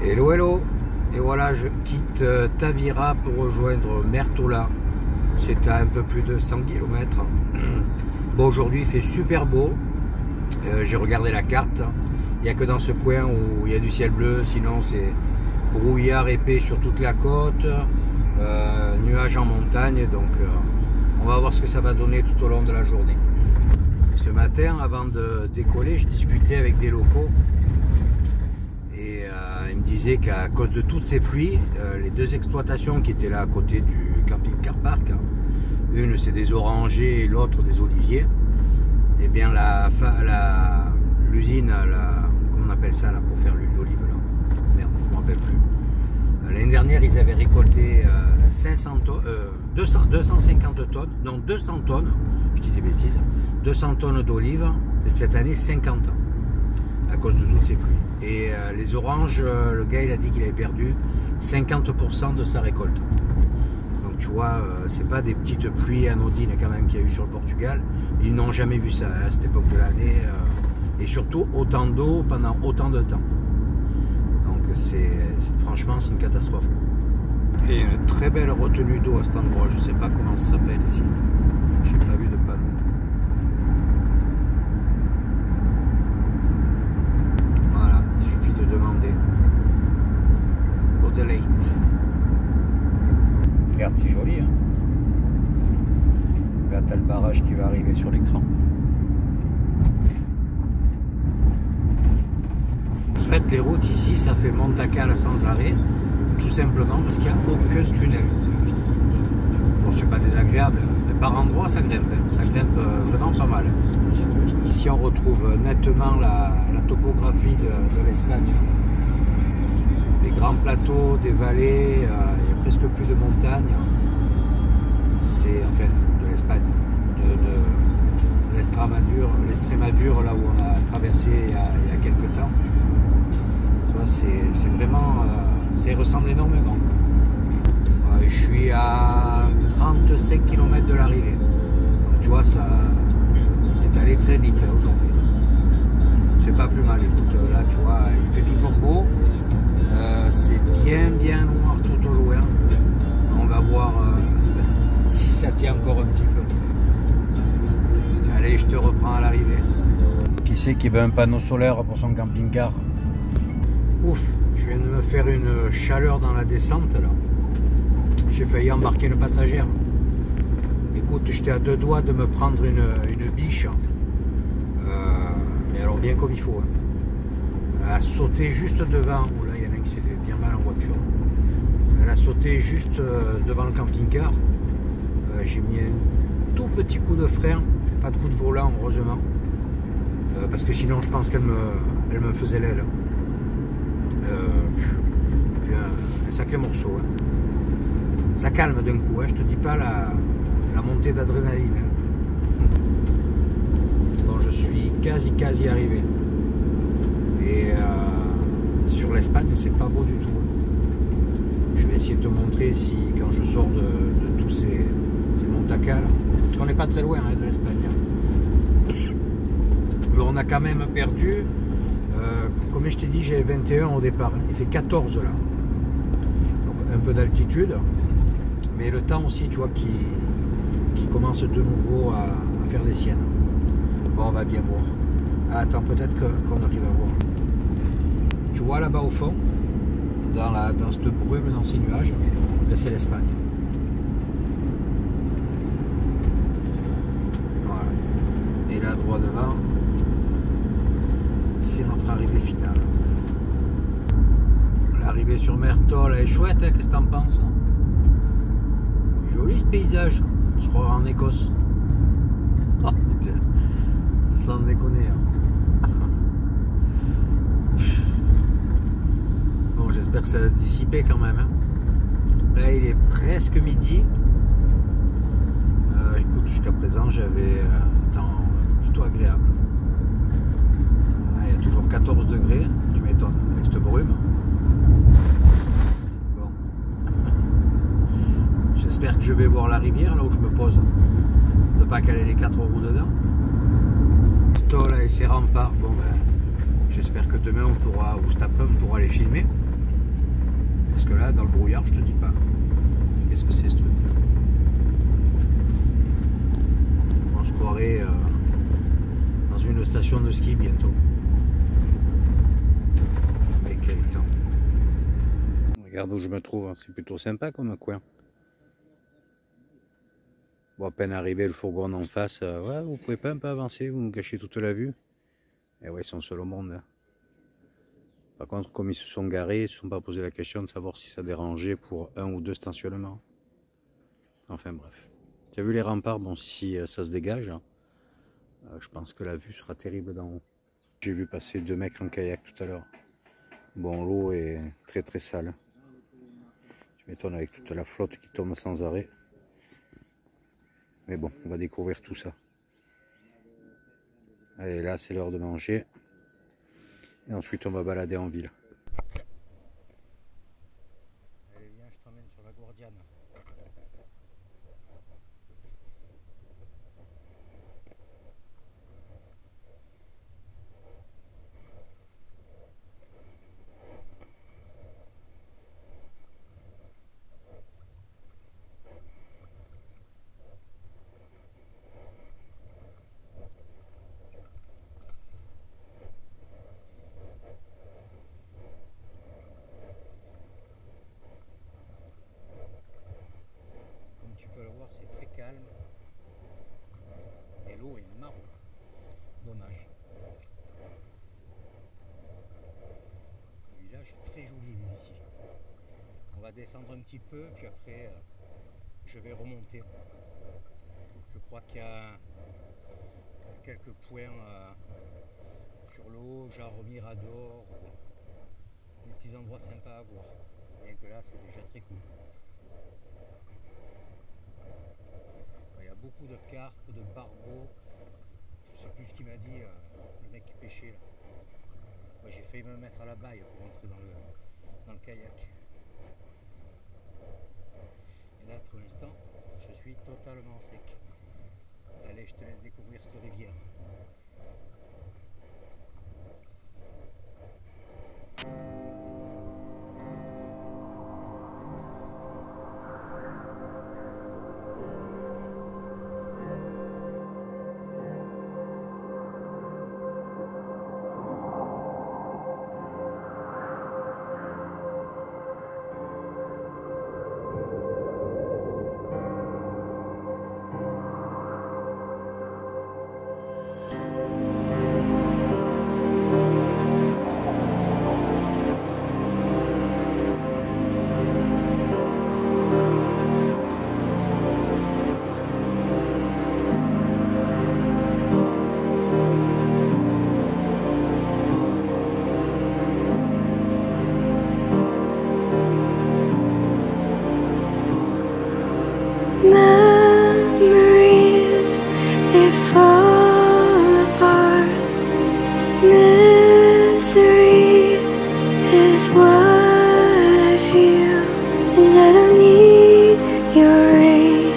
Hello hello. Et voilà, je quitte Tavira pour rejoindre Mertola. C'est à un peu plus de 100 km. Bon, aujourd'hui il fait super beau. J'ai regardé la carte. Il n'y a que dans ce coin où il y a du ciel bleu. Sinon c'est brouillard épais sur toute la côte. Nuages en montagne. Donc on va voir ce que ça va donner tout au long de la journée. Ce matin, avant de décoller, je discutais avec des locaux. Et ils me disaient qu'à cause de toutes ces pluies, les deux exploitations qui étaient là à côté du camping-car park, une c'est des orangers et l'autre des oliviers, et bien l'usine, comment on appelle ça là, pour faire l'huile d'olive là, merde, je ne me rappelle plus. L'année dernière, ils avaient récolté 250 tonnes, non 200 tonnes, je dis des bêtises, 200 tonnes d'olives, et cette année 50 à cause de toutes ces pluies. Et les oranges, le gars il a dit qu'il avait perdu 50% de sa récolte. Donc tu vois, c'est pas des petites pluies anodines quand même qu'il y a eu sur le Portugal. Ils n'ont jamais vu ça à cette époque de l'année. Et surtout autant d'eau pendant autant de temps. Donc franchement c'est une catastrophe. Et une très belle retenue d'eau à cet endroit. Je sais pas comment ça s'appelle ici. J'ai pas vu de panneau. Regarde, c'est joli, hein. Là, t'as le barrage qui va arriver sur l'écran. En fait, les routes ici, ça fait monte-à-cale sans arrêt, tout simplement parce qu'il n'y a aucun tunnel. Bon, c'est pas désagréable, mais par endroits, ça grimpe. Ça grimpe vraiment pas mal. Ici, on retrouve nettement la topographie de l'Espagne. Des grands plateaux, des vallées, il n'y a presque plus de montagnes. C'est enfin de l'Espagne, de l'Estrémadure, là où on a traversé il y a quelques temps. C'est vraiment, ça ressemble énormément. Je suis à 35 km de l'arrivée. Tu vois, ça c'est allé très vite aujourd'hui. C'est pas plus mal, écoute, là tu vois, il fait toujours beau. C'est bien noir tout au loin. On va voir si ça tient encore un petit peu. Allez, je te reprends à l'arrivée. Qui c'est qui veut un panneau solaire pour son camping-car? Ouf, je viens de me faire une chaleur dans la descente là. J'ai failli embarquer une passagère. Écoute, j'étais à deux doigts de me prendre une biche. Mais alors bien comme il faut. Elle a sauté juste devant. Là, il y en a un qui s'est fait bien mal en voiture. Elle a sauté juste devant le camping-car. J'ai mis un tout petit coup de frein, pas de coup de volant heureusement, parce que sinon je pense qu'elle me faisait l'aile. Et puis un sacré morceau. Hein. Ça calme d'un coup, hein. Je te dis pas la montée d'adrénaline. Hein. Bon, je suis quasi arrivé. Et sur l'Espagne, c'est pas beau du tout. Je vais essayer de te montrer si, quand je sors de tous ces monte-à-cale, parce qu'on n'est pas très loin hein, de l'Espagne. Mais on a quand même perdu, comme je t'ai dit, j'ai 21 au départ. Il fait 14 là. Donc un peu d'altitude, mais le temps aussi, tu vois, qui commence de nouveau à faire des siennes. Bon, on va bien voir. Ah, attends, peut-être qu'on arrive à voir. Tu vois là-bas au fond, dans cette brume, dans ces nuages, c'est l'Espagne. Voilà. Et là, droit devant, c'est notre arrivée finale. L'arrivée sur Mertola est chouette, hein, qu'est-ce que t'en penses? Joli ce paysage, on se croirait en Écosse. Oh putain, sans déconner. Hein. Bon, j'espère que ça va se dissiper quand même. Hein. Là, il est presque midi. Écoute, jusqu'à présent, j'avais un temps plutôt agréable. Là, il y a toujours 14 degrés, tu m'étonnes, avec cette brume. Bon. J'espère que je vais voir la rivière, là où je me pose. De pas caler les 4 roues dedans. Là, et ses remparts, bon ben, j'espère que demain on pourra, ou cet après on pourra les filmer. là, dans le brouillard, je te dis pas. Qu'est-ce que c'est ce truc? On se croirait dans une station de ski bientôt. Mais quel temps! Regarde où je me trouve, c'est plutôt sympa comme coin. Bon, à peine arrivé le fourgon en face, ouais, vous pouvez pas un peu avancer, vous nous gâchez toute la vue. Et ouais, ils sont seuls au monde. Hein. Par contre, comme ils se sont garés, ils ne se sont pas posé la question de savoir si ça dérangeait pour 1 ou 2 stationnements. Enfin bref. Tu as vu les remparts? Bon, si ça se dégage, hein, je pense que la vue sera terrible d'en haut. J'ai vu passer 2 mecs en kayak tout à l'heure. Bon, l'eau est très très sale. Tu m'étonnes avec toute la flotte qui tombe sans arrêt. Mais bon, on va découvrir tout ça. Allez, là c'est l'heure de manger. Et ensuite on va balader en ville. Allez, viens, je t'emmène sur la Gourdiane. Tu peux le voir, c'est très calme et l'eau est marron. Dommage. Le village est très joli ici. On va descendre un petit peu, puis après je vais remonter. Je crois qu'il y a quelques points sur l'eau, genre Mirador, des petits endroits sympas à voir. Bien que là, c'est déjà très cool. Il y a beaucoup de carpes, de barbeaux. Je sais plus ce qu'il m'a dit, le mec qui pêchait là. Moi, j'ai failli me mettre à la baille pour rentrer dans le kayak. Et là, pour l'instant, je suis totalement sec. Allez, je te laisse découvrir cette rivière. Memories, they fall apart. Misery is what I feel, and I don't need your aid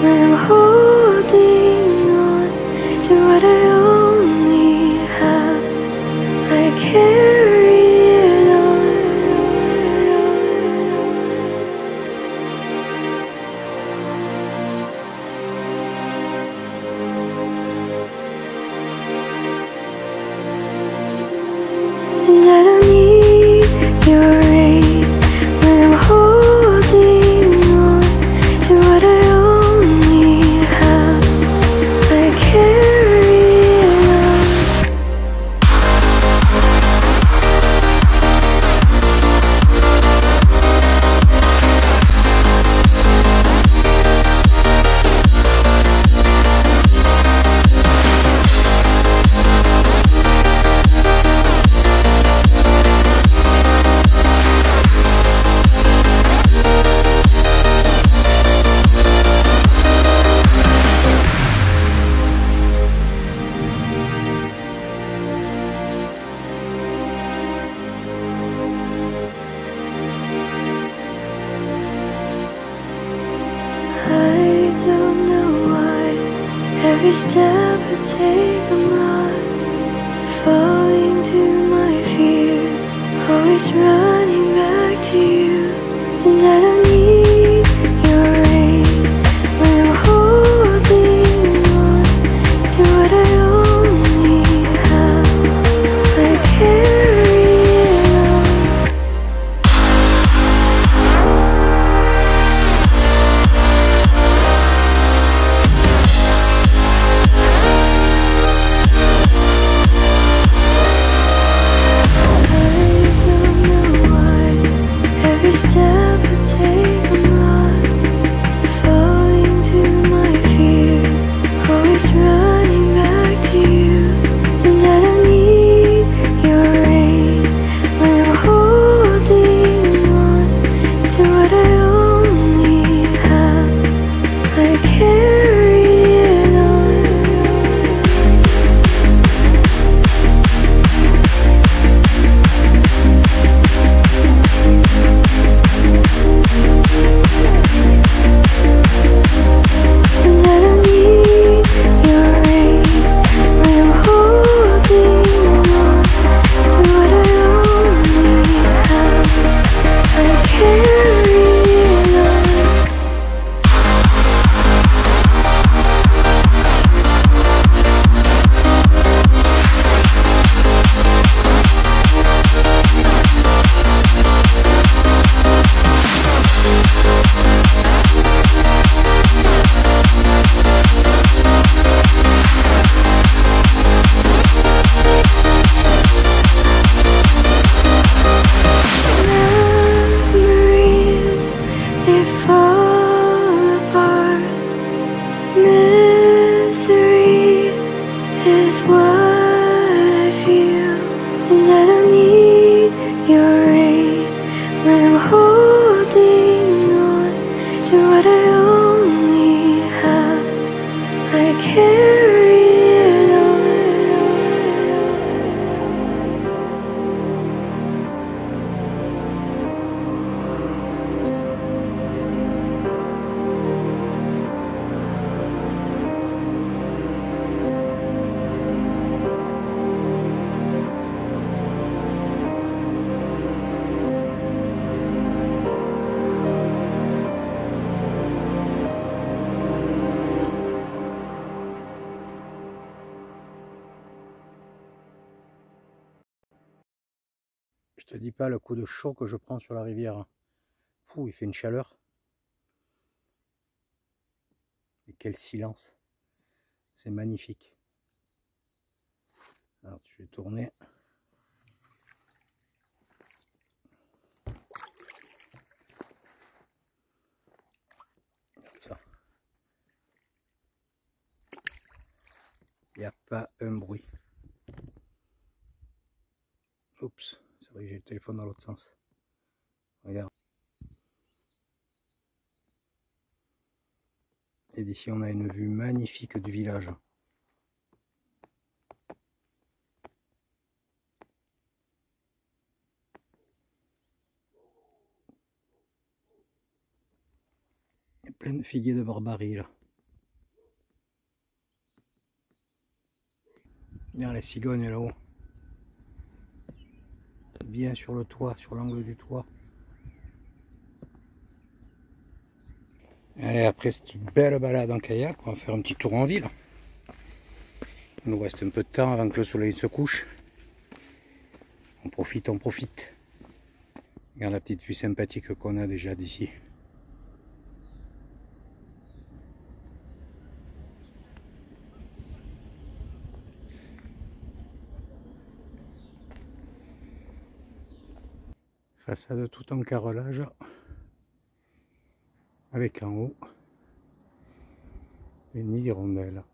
when I'm holding on to what I only have. I carry it on. And I don't need your aid when I'm holding on to what I only have. I carry it on. I don't know why every step I take I'm lost, falling to my fear, always running back to you. step I take I'm lost, falling to my fear, always running back to you. And I don't need your aid when I'm holding on to what I only have. I carry it on. And I don't need your aid when I'm holding on to what I only have. I carry it on. Memories, they fall apart. Misery is what I feel. And I don't need your aid when I'm holding on to what I only have. I carry it on. Je te dis pas le coup de chaud que je prends sur la rivière. Fou, il fait une chaleur. Et quel silence. C'est magnifique. Alors je vais tourner. Regarde ça. Il n'y a pas un bruit. Oups. C'est vrai que j'ai le téléphone dans l'autre sens. Regarde. Et d'ici on a une vue magnifique du village. Il y a plein de figuiers de barbarie là. Regarde les cigognes là-haut. Bien sur le toit, sur l'angle du toit. Allez, après cette belle balade en kayak, on va faire un petit tour en ville. Il nous reste un peu de temps avant que le soleil se couche. On profite, on profite. Regarde la petite vue sympathique qu'on a déjà d'ici. Façade tout en carrelage, avec en haut les nids d'hirondelles.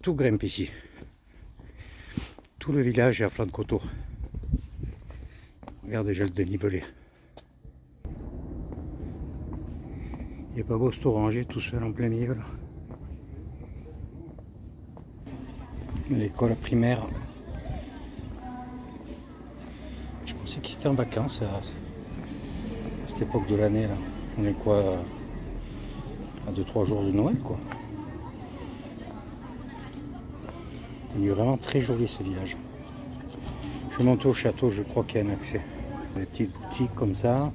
Tout grimpe ici. Tout le village est à flanc de coteau. Regarde déjà le dénivelé. Il n'est pas beau cet oranger tout seul en plein milieu là. L'école primaire. Je pensais qu'ils étaient en vacances à cette époque de l'année là. On est quoi à 2-3 jours de Noël quoi. C'est vraiment très joli ce village. Je vais monter au château, je crois qu'il y a un accès. Des petites boutiques comme ça.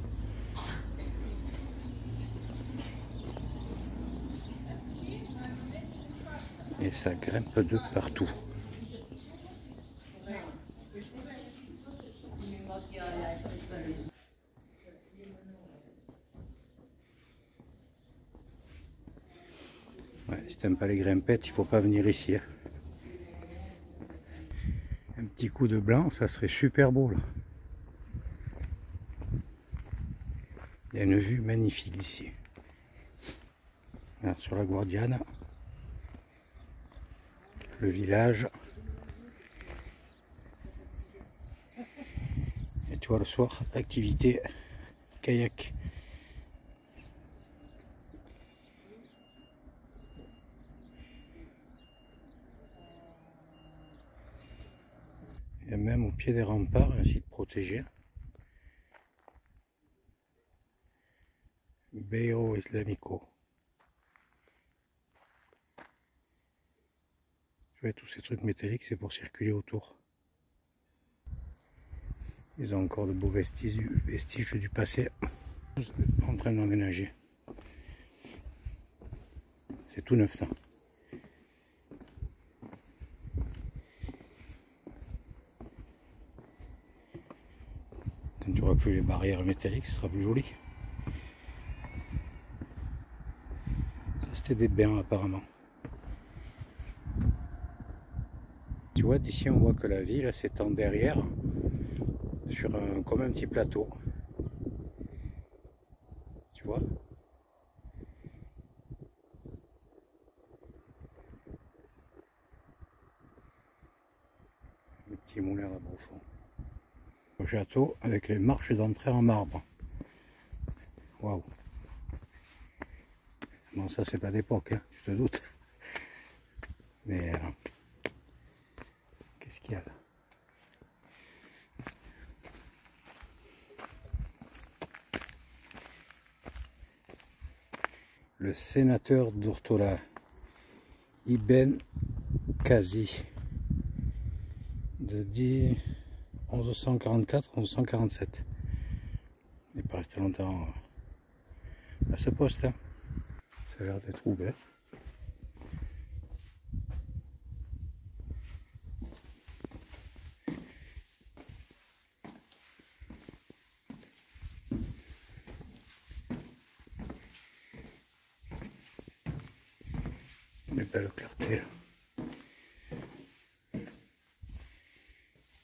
Et ça grimpe de partout. Ouais, si t'aimes pas les grimpettes, il faut pas venir ici. Hein. Un petit coup de blanc, ça serait super beau là. Il y a une vue magnifique d'ici. Sur la Guardiana, le village. Et tu vois le soir, activité kayak. Il y a même au pied des remparts un site protégé. Beiro Islamico. Tu vois, tous ces trucs métalliques, c'est pour circuler autour. Ils ont encore de beaux vestiges du passé en train d'emménager. C'est tout neuf ça. Quand tu auras plus les barrières métalliques, ce sera plus joli. Ça c'était des bains apparemment. Tu vois, d'ici on voit que la ville s'étend derrière sur comme un petit plateau. Tu vois? Le petit moulin là-bas au fond. Le château avec les marches d'entrée en marbre. Waouh! Bon, ça c'est pas d'époque, hein, tu te doutes. Mais qu'est-ce qu'il y a là? Le sénateur d'Ortola, Ibn Kazi, de 1144-1147. Il n'est pas resté longtemps à ce poste. Hein. Ça a l'air d'être ouvert. Les belles clartés là.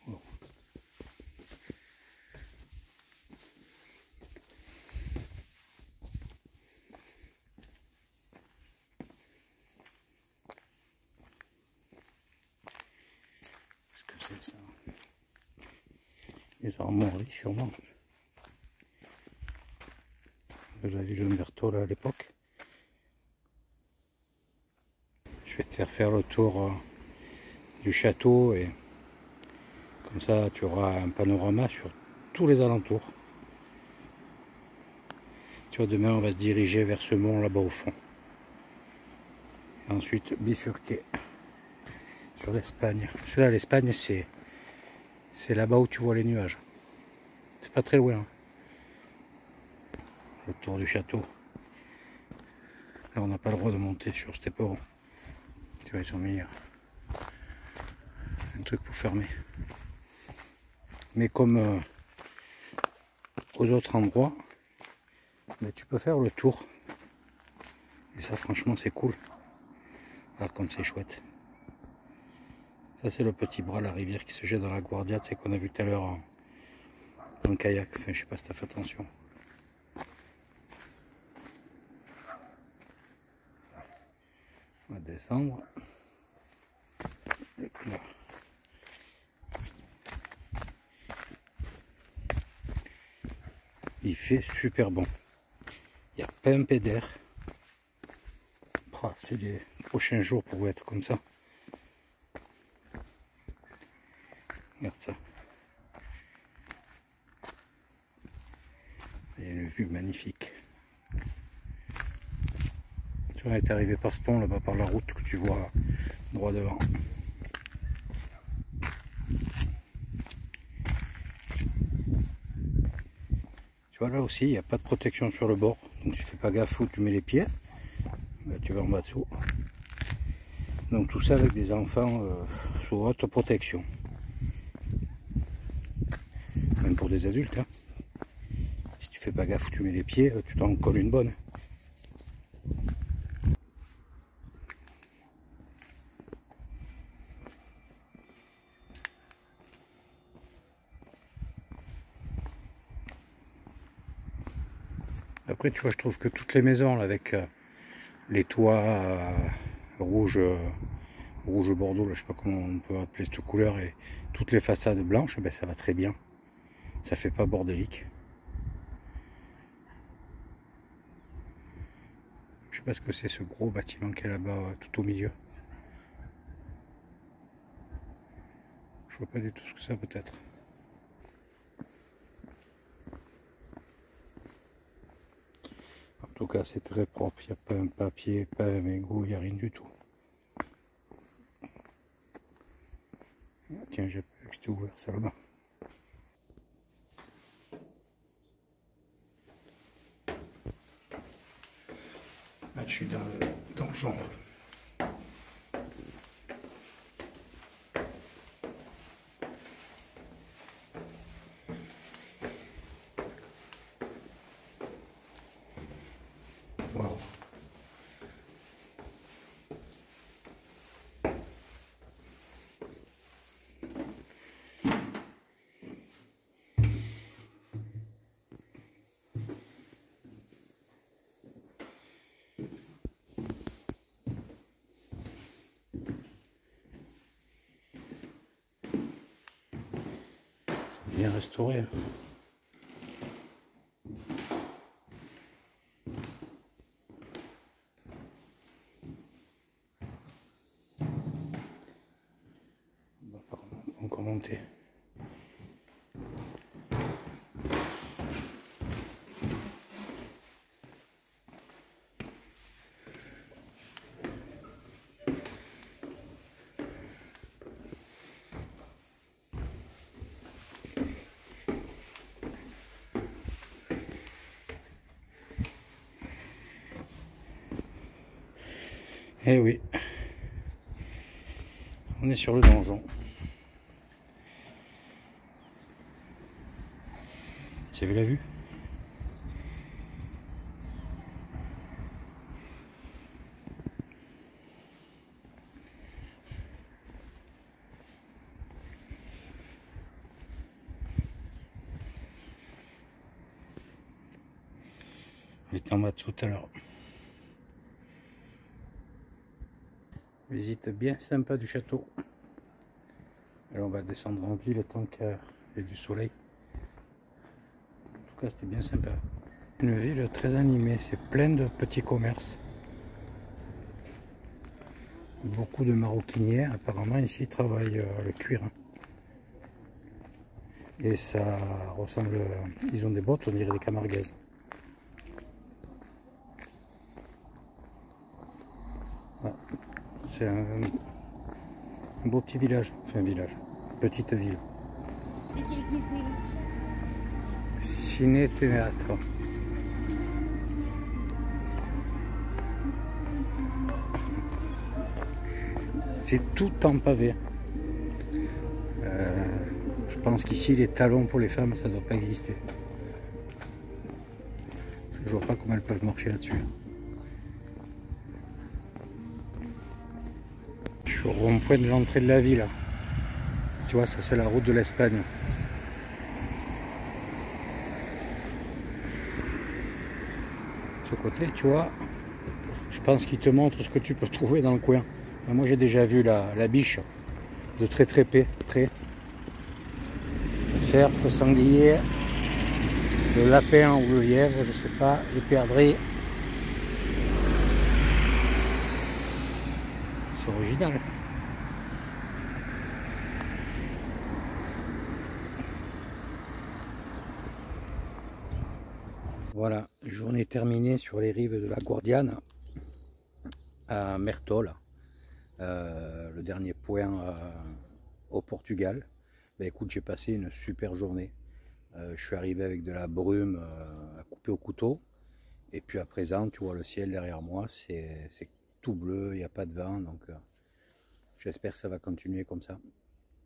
Oh. Qu'est-ce que c'est ça? Les armoiries sûrement. De la ville Umberto là à l'époque. Je vais te faire le tour du château et comme ça tu auras un panorama sur tous les alentours. Tu vois, demain on va se diriger vers ce mont là-bas au fond. Et ensuite bifurquer sur l'Espagne. Celui-là, l'Espagne, c'est là-bas où tu vois les nuages. C'est pas très loin. Hein. Le tour du château. Là on n'a pas le droit de monter sur cet éperon. Tu vois, ils ont mis un truc pour fermer. Mais comme aux autres endroits, mais tu peux faire le tour. Et ça franchement c'est cool. Alors comme c'est chouette. Ça c'est le petit bras, la rivière qui se jette dans la Guardia, tu sais qu'on a vu tout à l'heure en kayak. Enfin je sais pas si tu as fait attention. On va descendre. Là. Il fait super bon. Il n'y a pas un peu d'air. Oh, c'est les prochains jours pour être comme ça. Regarde ça. Il y a une vue magnifique. Tu vois, on est arrivé par ce pont là-bas, par la route que tu vois droit devant. Tu vois, là aussi, il n'y a pas de protection sur le bord. Donc tu fais pas gaffe où tu mets les pieds. Ben, tu vas en bas dessous. Donc tout ça avec des enfants sous haute protection. Même pour des adultes. Hein. Si tu fais pas gaffe où tu mets les pieds, tu t'en colles une bonne. Après, tu vois, je trouve que toutes les maisons là, avec les toits rouge bordeaux, là, je sais pas comment on peut appeler cette couleur, et toutes les façades blanches, ben, ça va très bien. Ça fait pas bordélique. Je sais pas ce que c'est ce gros bâtiment qui est là-bas tout au milieu. Je vois pas du tout ce que ça peut être. En tout cas, c'est très propre. Il n'y a pas un papier, pas un mégot, il n'y a rien du tout. Tiens, j'ai pas vu que c'était ouvert ça là-bas. Là, je suis dans le donjon. Wow. C'est bien restauré. On va encore monter. Eh oui, on est sur le donjon. Tu as vu la vue? On était en bas tout à l'heure. Visite bien sympa du château. Alors on va descendre en ville tant qu'il y a du soleil. En tout cas, c'était bien sympa. Une ville très animée, c'est plein de petits commerces. Beaucoup de maroquiniers, apparemment ici ils travaillent le cuir. Et ça ressemble, ils ont des bottes, on dirait des camarguaises. Voilà. C'est un beau petit village, enfin village, petite ville. Ciné-théâtre. C'est tout en pavé. Je pense qu'ici les talons pour les femmes ça ne doit pas exister. Parce que je vois pas comment elles peuvent marcher là-dessus. Je suis au rond-point de l'entrée de la ville. Tu vois, ça c'est la route de l'Espagne. Ce côté, tu vois, je pense qu'il te montre ce que tu peux trouver dans le coin. Moi j'ai déjà vu la biche de très près. Le cerf, le sanglier, le lapin ou le lièvre, je sais pas, les perdrix. C'est original. Voilà, journée terminée sur les rives de la Guadiana à Mertol, le dernier point au Portugal. Ben, écoute, j'ai passé une super journée. Je suis arrivé avec de la brume à couper au couteau. Et puis à présent, tu vois le ciel derrière moi, c'est tout bleu, il n'y a pas de vent. Donc j'espère que ça va continuer comme ça.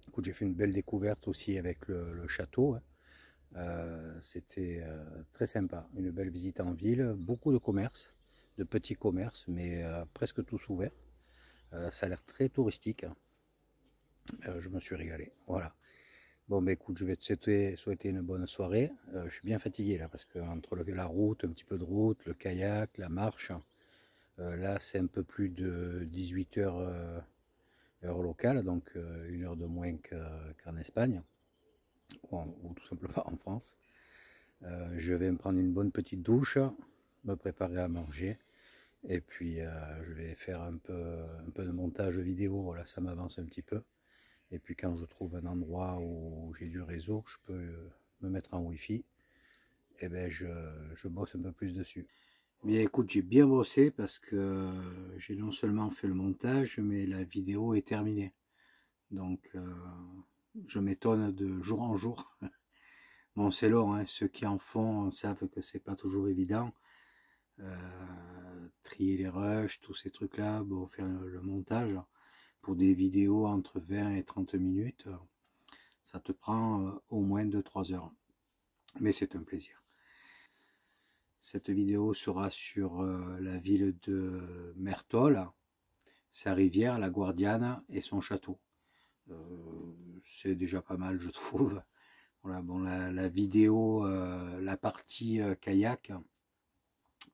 Écoute, j'ai fait une belle découverte aussi avec le château. C'était très sympa, une belle visite en ville, beaucoup de commerces, de petits commerces, mais presque tous ouverts. Ça a l'air très touristique. Je me suis régalé. Voilà. Bon, bah écoute, je vais te souhaiter une bonne soirée. Je suis bien fatigué là parce que entre la route, un petit peu de route, le kayak, la marche, là c'est un peu plus de 18 heures heure locale, donc une heure de moins qu'en Espagne ou tout simplement en France. Je vais me prendre une bonne petite douche, me préparer à manger et puis je vais faire un peu de montage vidéo. Voilà, ça m'avance un petit peu. Et puis quand je trouve un endroit où j'ai du réseau, je peux me mettre en Wi-Fi, et ben je bosse un peu plus dessus. Bien écoute, j'ai bien bossé parce que j'ai non seulement fait le montage, mais la vidéo est terminée. Donc je m'étonne de jour en jour. Bon, c'est long, hein. Ceux qui en font savent que c'est pas toujours évident. Trier les rushs, tous ces trucs-là, bon, faire le montage. Pour des vidéos entre 20 et 30 minutes, ça te prend au moins 2-3 heures. Mais c'est un plaisir. Cette vidéo sera sur la ville de Mertol, sa rivière, la Guardiana et son château. C'est déjà pas mal, je trouve. Voilà, bon, la vidéo, la partie kayak,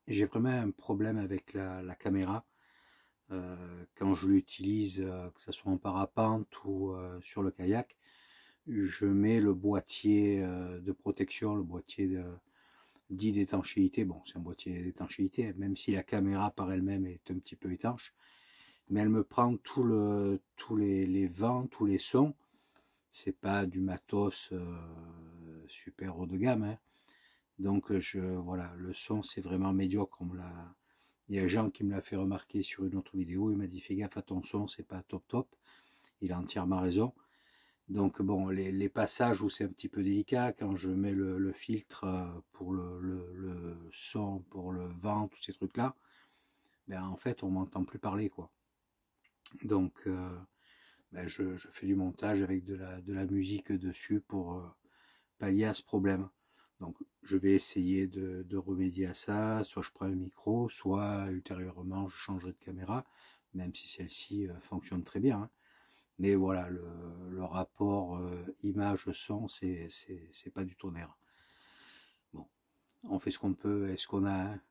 j'ai vraiment un problème avec la caméra. Quand je l'utilise, que ce soit en parapente ou sur le kayak, je mets le boîtier de protection, le boîtier dit d'étanchéité. Bon, c'est un boîtier d'étanchéité, même si la caméra par elle-même est un petit peu étanche, mais elle me prend tous les vents, tous les sons. C'est pas du matos super haut de gamme, hein. Donc voilà, le son c'est vraiment médiocre. Il y a Jean qui me l'a fait remarquer sur une autre vidéo. Il m'a dit fais gaffe à ton son, c'est pas top top. Il a entièrement raison. Donc bon, les passages où c'est un petit peu délicat, quand je mets le filtre pour le son, pour le vent, tous ces trucs-là, ben en fait on m'entend plus parler, quoi. Donc ben je fais du montage avec de la musique dessus pour pallier à ce problème. Donc je vais essayer de remédier à ça, soit je prends un micro, soit ultérieurement je changerai de caméra, même si celle-ci fonctionne très bien, hein. Mais voilà, le rapport image-son, c'est pas du tonnerre. Bon, on fait ce qu'on peut et ce qu'on a, hein.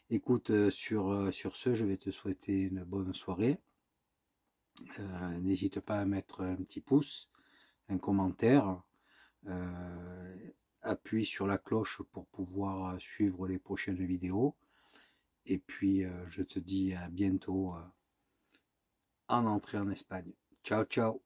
Écoute, sur ce, je vais te souhaiter une bonne soirée. N'hésite pas à mettre un petit pouce, un commentaire, appuie sur la cloche pour pouvoir suivre les prochaines vidéos. Et puis, je te dis à bientôt en entrée en Espagne. Ciao, ciao!